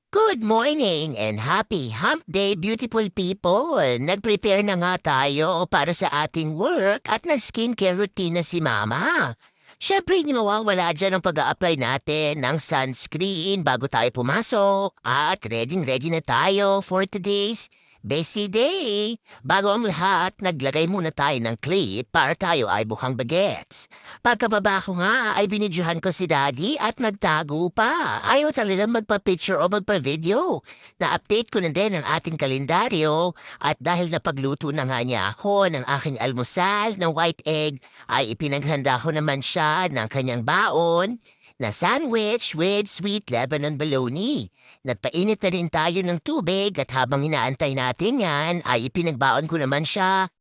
Good morning and happy hump day, beautiful people! Nag-prepare na nga tayo para sa ating work at nag-skincare routine na si Mama. Siyempre, hindi mawawala dyan ang pag-a-apply natin ng sunscreen bago tayo pumasok at ready na tayo for today's busy day. Bago ang lahat, naglagay muna tayo ng clip para tayo ay bukhang bagets. Pagkababa ko nga ay binidyohan ko si Daddy at nagtago pa. Ayaw talagang magpa-picture o magpa-video. Na-update ko na din ang ating kalendaryo at dahil napagluto na nga niya ako ng aking almusal ng white egg, ay ipinaghanda ko naman siya ng kanyang baon na sandwich with sweet Lebanon bologna. Nagpainit na rin tayo ng tubig at habang inaantay natin yan ay ipinagbaon ko naman siya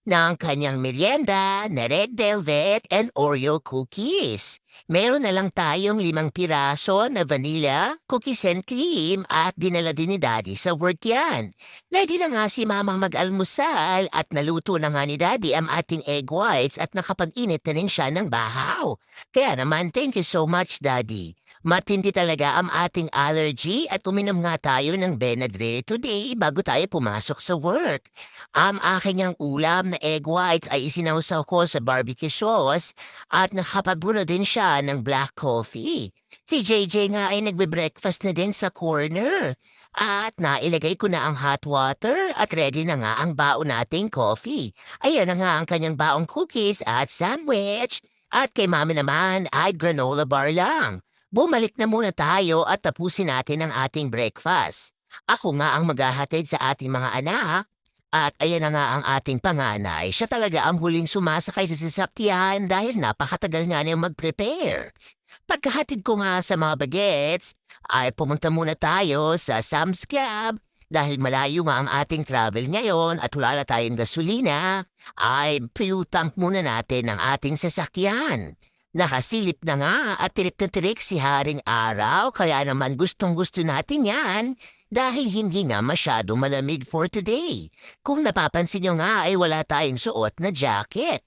ng kanyang merienda na red velvet and Oreo cookies. Meron na lang tayong 5 piraso na vanilla, cookies and cream at dinala din ni Daddy sa work yan. Ready na nga si Mamang mag-almusal at naluto na nga ni Daddy ang ating egg whites at nakapag-init na rin siya ng bahaw. Kaya naman, thank you so much, Daddy. Matindi talaga ang ating allergy at uminom nga tayo ng Benadryl today bago tayo pumasok sa work. Ang aking ang ulam na egg whites ay isinawsaw ko sa barbecue sauce at nakapagbuno din siya ng black coffee. Si JJ nga ay nagbe-breakfast na din sa corner. At nailagay ko na ang hot water at ready na nga ang baon nating coffee. Ayan na nga ang kanyang baong cookies at sandwich. At kay mami naman ay granola bar lang. Bumalik na muna tayo at tapusin natin ang ating breakfast. Ako nga ang maghahatid sa ating mga anak. At ayan na nga ang ating panganay. Siya talaga ang huling sumasakay sa sasakyan dahil napakatagal nga niyang mag-prepare. Pagkahatid ko nga sa mga bagets, ay pumunta muna tayo sa Sam's Club dahil malayo nga ang ating travel ngayon at wala na tayong gasolina, ay fuel tank muna natin ang ating sasakyan. Nakasilip na nga at tirik na tirik si Haring Araw kaya naman gustong-gusto natin yan dahil hindi nga masyado malamig for today. Kung napapansin nyo nga ay wala tayong suot na jacket.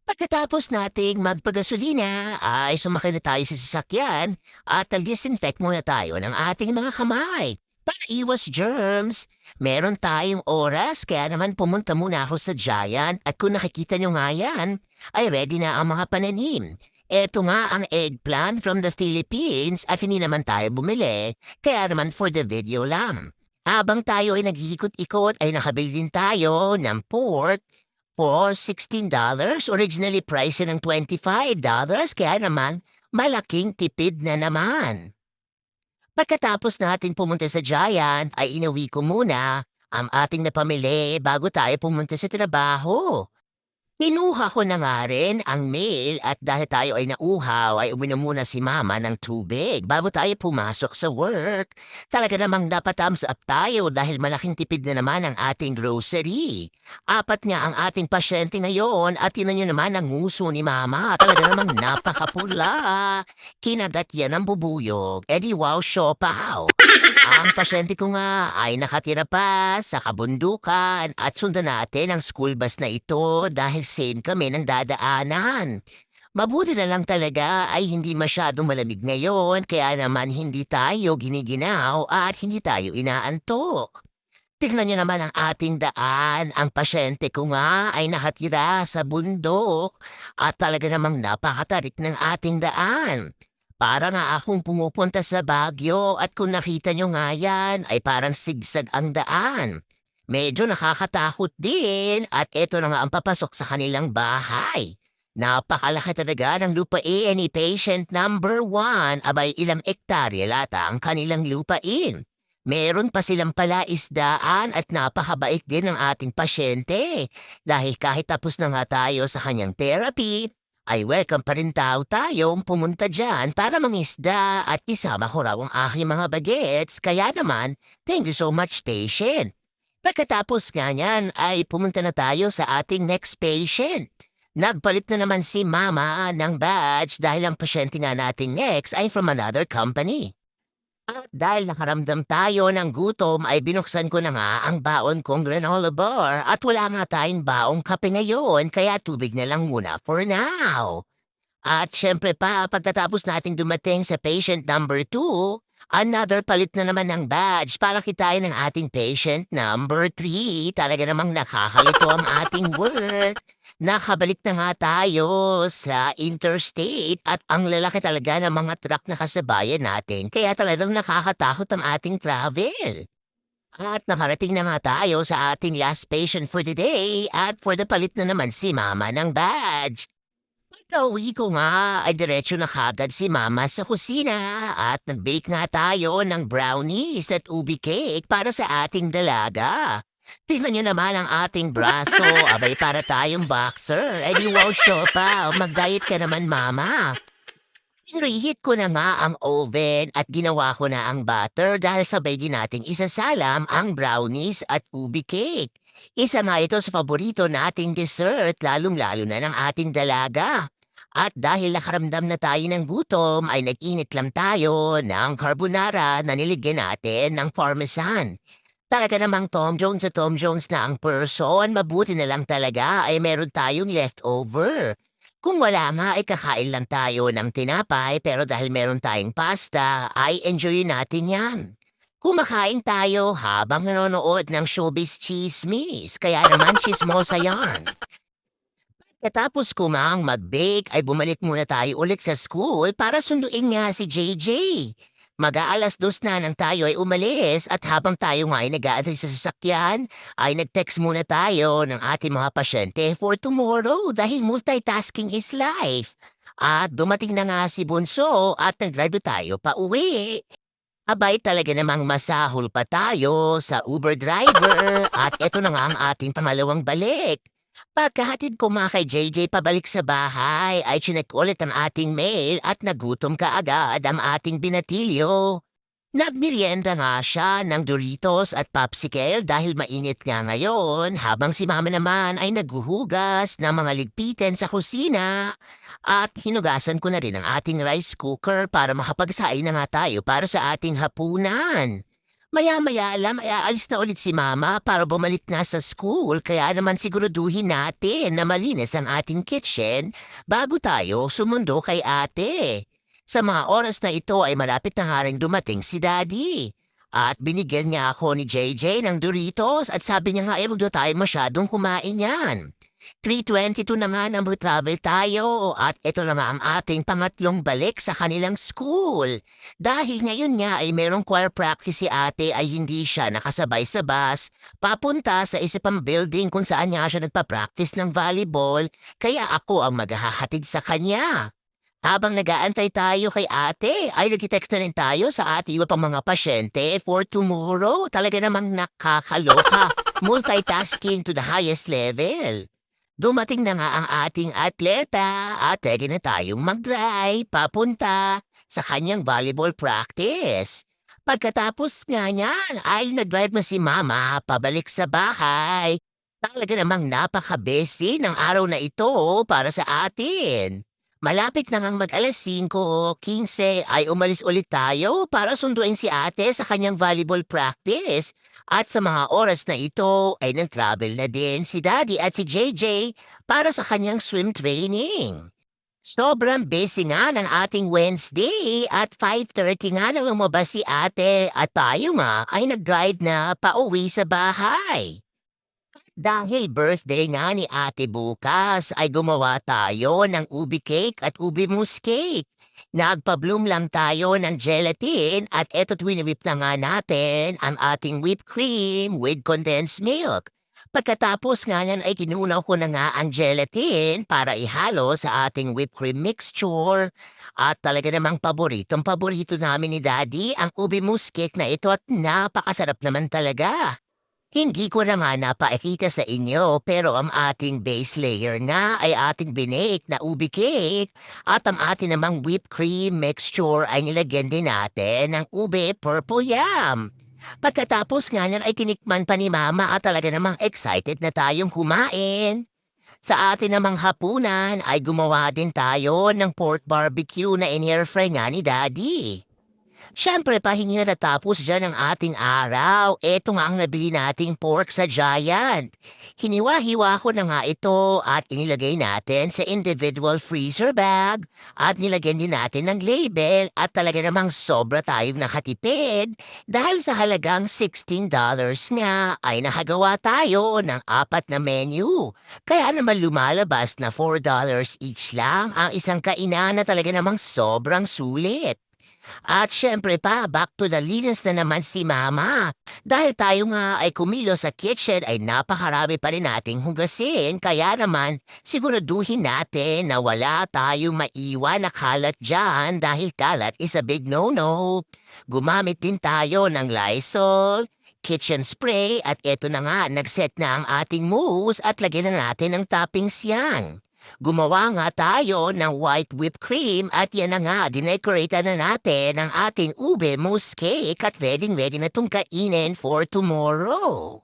Pagkatapos nating magpagasolina ay sumakay na tayo sa sasakyan at nag-disinfect muna tayo ng ating mga kamay. Para iwas germs, meron tayong oras kaya naman pumunta muna ako sa Giant at kung nakikita nyo nga yan, ay ready na ang mga pananim. Eto nga ang eggplant from the Philippines at hindi naman tayo bumili, kaya naman for the video lang. Habang tayo ay nag-iikot-ikot ay nakabili din tayo ng pork for $16, originally priced ng $25, kaya naman malaking tipid na naman. Pagkatapos natin pumunta sa Giant ay inuwi ko muna ang ating napamili bago tayo pumunta sa trabaho. Kinuha ko na nga rin ang mail at dahil tayo ay nauhaw ay uminom muna si Mama ng tubig bago tayo pumasok sa work. Talaga namang dapat thumbs up tayo dahil malaking tipid na naman ang ating grocery. 4 nga ang ating pasyente ngayon at tinan nyo naman ang nguso ni Mama. Talaga namang napakapula. Kinagat yan ang bubuyog. Edi wow, siopaw. Ang pasyente ko nga ay nakatira pa sa kabundukan at sundan natin ang school bus na ito dahil same kami ng dadaanan. Mabuti na lang talaga ay hindi masyadong malamig ngayon kaya naman hindi tayo giniginaw at hindi tayo inaantok. Tignan niyo naman ang ating daan. Ang pasyente ko nga ay nakatira sa bundok at talaga namang napakatarik ng ating daan. Para nga akong pumupunta sa Baguio at kung nakita nyo nga yan ay parang sigsag ang daan. Medyo nakakatakot din at eto na nga ang papasok sa kanilang bahay. Napakalaki talaga ng lupain ni patient number 1. Abay ilang ektarya lata ang kanilang lupain. Meron pa silang palaisdaan at napakabait din ng ating pasyente. Dahil kahit tapos na nga tayo sa kanyang therapy, ay welcome pa rin tayong pumunta dyan para mangisda at isama ko raw ang aking mga bagets. Kaya naman, thank you so much, patient. Pagkatapos nga niyan ay pumunta na tayo sa ating next patient. Nagpalit na naman si Mama ng badge dahil ang pasyente nga natin next ay from another company. At dahil nakaramdam tayo ng gutom ay binuksan ko na nga ang baon kong granola bar at wala nga tayong baong kape ngayon kaya tubig na lang muna for now. At syempre pa pagkatapos nating dumating sa patient number 2, Another palit na naman ng badge para kitain ng ating patient number 3. Talaga namang nakakalito ang ating work. Nakabalik na nga tayo sa interstate at ang lalaki talaga ng mga truck na kasabayan natin. Kaya talagang nakakatakot ang ating travel. At nakarating na nga tayo sa ating last patient for the day at for the palit na naman si Mama ng badge. Pagka-uwi ko nga ay diretso na kaagad si Mama sa kusina at nag-bake nga tayo ng brownies at ubi cake para sa ating dalaga. Tingnan niyo naman ang ating braso, abay para tayong boxer. Eh di wow show pa, mag-diet ka naman Mama. Pinreheat ko na nga ang oven at ginawa ko na ang butter dahil sabay din nating isasalam ang brownies at ubi cake. Isa nga ito sa paborito nating dessert lalong-lalo na ng ating dalaga. At dahil nakaramdam na tayo ng gutom ay nag-init lang tayo ng carbonara na niligyan natin ng parmesan. Talaga namang Tom Jones sa Tom Jones na ang person, mabuti na lang talaga ay meron tayong leftover. Kung wala nga ay kakain lang tayo ng tinapay pero dahil meron tayong pasta ay enjoy natin yan. Kumakain tayo habang nanonood ng Showbiz Chismis, kaya naman chismosa yarn. Katapos ko ngang mag-bake ay bumalik muna tayo ulit sa school para sunduin nga si JJ. Mag-aalas 2 na nang tayo ay umalis at habang tayo nga ay nag-aantay sa sasakyan, ay nag-text muna tayo ng ating mga pasyente for tomorrow dahil multitasking is life. At dumating na nga si Bunso at nag-drive na tayo pa uwi. Abay talaga namang masahol pa tayo sa Uber driver at eto na nga ang ating pangalawang balik. Pagkahatid ko nga kay JJ pabalik sa bahay ay chinek ulit ang ating mail at nagutom ka agad ang ating binatilyo. Nagmerienda nga siya ng Doritos at Popsicle dahil mainit nga ngayon habang si Mama naman ay naghuhugas ng mga ligpitin sa kusina. At hinugasan ko na rin ang ating rice cooker para makapagsain na nga tayo para sa ating hapunan. Maya-maya alam ay aalis na ulit si Mama para bumalik na sa school kaya naman siguraduhin natin na malinis ang ating kitchen bago tayo sumundo kay ate. Sa mga oras na ito ay malapit na nga rin dumating si Daddy. At binigyan niya ako ni JJ ng Doritos at sabi niya nga ay wag daw tayo masyadong kumain yan. 3:22 na nga nang travel tayo at ito na nga ang ating pangatlong balik sa kanilang school. Dahil ngayon nga ay merong choir practice si ate ay hindi siya nakasabay sa bus papunta sa isa pang building kung saan nga siya nagpa-practice ng volleyball kaya ako ang maghahatid sa kanya. Habang nag-aantay tayo kay ate, ay nag-text na rin tayo sa ating iba pang mga pasyente for tomorrow. Talaga namang nakakaloka. Multitasking to the highest level. Dumating na nga ang ating atleta at ready na tayong mag-drive papunta sa kanyang volleyball practice. Pagkatapos nga niyan ay nag-drive na si Mama pabalik sa bahay. Talaga namang napaka-busy ng araw na ito para sa atin. Malapit na ngang mag-alas 5:15 ay umalis ulit tayo para sunduin si ate sa kanyang volleyball practice. At sa mga oras na ito ay nag-travel na din si Daddy at si JJ para sa kanyang swim training. Sobrang busy nga ng ating Wednesday at 5:30 nga nang lumabas si ate at tayo nga ay nag-drive na pauwi sa bahay. Dahil birthday nga ni ate bukas ay gumawa tayo ng ubi cake at ubi mousse cake. Nagpa-bloom lang tayo ng gelatin at eto't winibip na nga natin ang ating whipped cream with condensed milk. Pagkatapos nga yan ay kinunaw ko na nga ang gelatin para ihalo sa ating whipped cream mixture. At talaga namang paboritong-paborito namin ni Daddy ang ubi mousse cake na ito at napakasarap naman talaga. Hindi ko na nga napaikita sa inyo pero ang ating base layer nga ay ating binake na ubi cake at ang ating namang whipped cream mixture ay nilagyan din natin ng ube purple yam. Pagkatapos nga niyan ay tinikman pa ni Mama at talaga namang excited na tayong kumain. Sa atin namang hapunan ay gumawa din tayo ng pork barbecue na in-air fry nga ni Daddy. Siyempre pa hindi natatapos diyan ang ating araw. Eto nga ang nabili nating pork sa Giant. Hiniwa-hiwa ko na nga ito at inilagay natin sa individual freezer bag at nilagyan din natin ng label at talaga namang sobra tayong nakatipid dahil sa halagang $16 nga ay nakagawa tayo ng 4 na menu. Kaya naman lumalabas na $4 each lang ang isang kainan na talaga namang sobrang sulit. At siyempre pa, back to the linis na naman si mama. Dahil tayo nga ay kumilo sa kitchen ay napakarami pa rin nating hugasin. Kaya naman, siguraduhin natin na wala tayong maiwan na kalat dyan dahil kalat is a big no-no. Gumamit din tayo ng Lysol, kitchen spray at eto na nga, nagset na ang ating mousse at lagyan na natin ng toppings yan. Gumawa nga tayo ng white whipped cream at yan na nga, dinecorate na natin ang ating ube mousse cake at ready na itong kainin for tomorrow.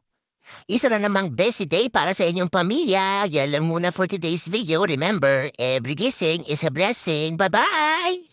Isa na namang busy day para sa inyong pamilya. Yan lang muna for today's video. Remember, every gising is a blessing. Bye-bye!